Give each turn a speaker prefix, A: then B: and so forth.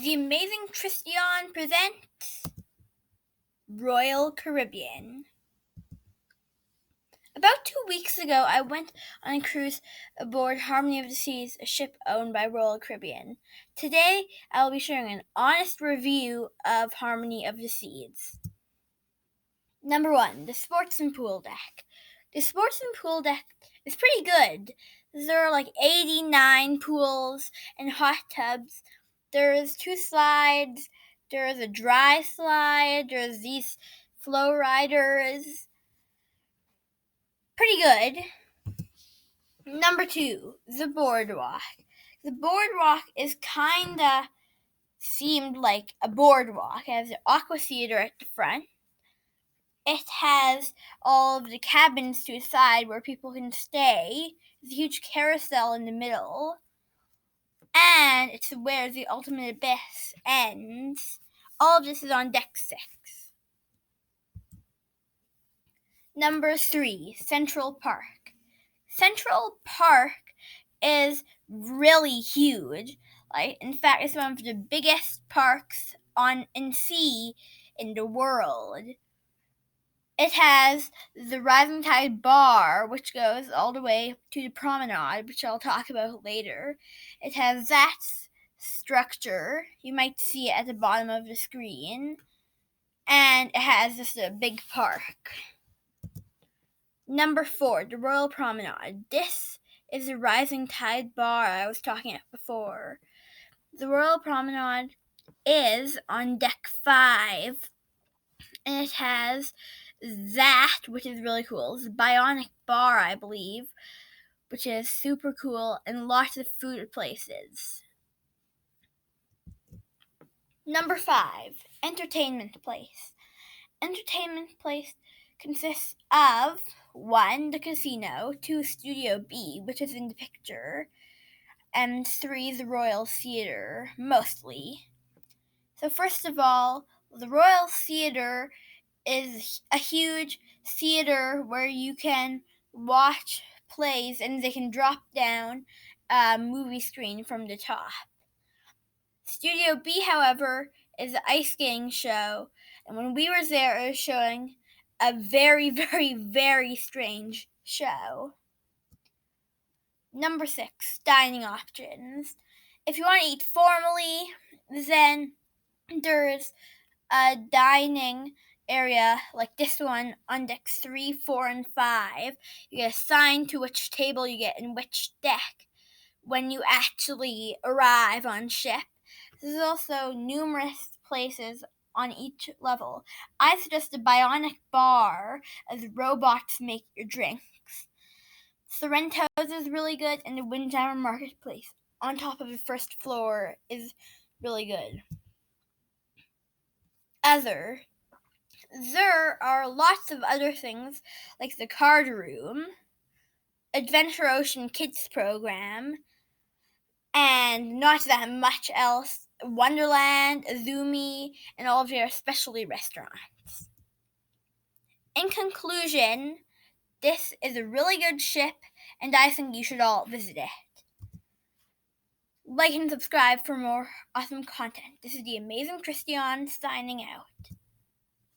A: The Amazing Tristeon presents Royal Caribbean. About 2 weeks ago, I went on a cruise aboard Harmony of the Seas, a ship owned by Royal Caribbean. Today, I will be sharing an honest review of Harmony of the Seas. Number 1, the sports and pool deck. The sports and pool deck is pretty good. There are like 89 pools and hot tubs. There's 2 slides. There's a dry slide. There's these flow riders. Pretty good. Number 2, the boardwalk. The boardwalk is kinda seemed like a boardwalk. It has an aqua theater at the front. It has all of the cabins to the side where people can stay. There's a huge carousel in the middle. And it's where the ultimate abyss ends. All of this is on deck 6. Number 3, Central Park. Central Park is really huge. In fact, it's one of the biggest parks in sea in the world. It has the Rising Tide bar, which goes all the way to the promenade, which I'll talk about later. It has that structure. You might see it at the bottom of the screen. And it has just a big park. Number 4, the Royal Promenade. This is the Rising Tide bar I was talking about before. The Royal Promenade is on deck 5. And it has that, which is really cool. It's a bionic bar, I believe, which is super cool, and lots of food places. Number 5, Entertainment Place. Entertainment Place consists of 1, the casino, 2, Studio B, which is in the picture, and 3, the Royal Theatre, mostly. So first of all, the Royal Theatre is a huge theater where you can watch plays and they can drop down a movie screen from the top. Studio B, however, is an ice skating show, and when we were there, it was showing a very, very, very strange show. Number 6, dining options. If you want to eat formally, then there's a dining area like this one on decks 3, 4, and 5. You get assigned to which table you get in which deck when you actually arrive on ship. There's also numerous places on each level. I suggest a bionic bar as robots make your drinks. Sorrento's is really good, and the Windjammer Marketplace on top of the first floor is really good. There are lots of other things like the card room, Adventure Ocean Kids program, and not that much else. Wonderland, Azumi, and all of their specialty restaurants. In conclusion, this is a really good ship, and I think you should all visit it. Like and subscribe for more awesome content. This is the Amazing Tristeon signing out.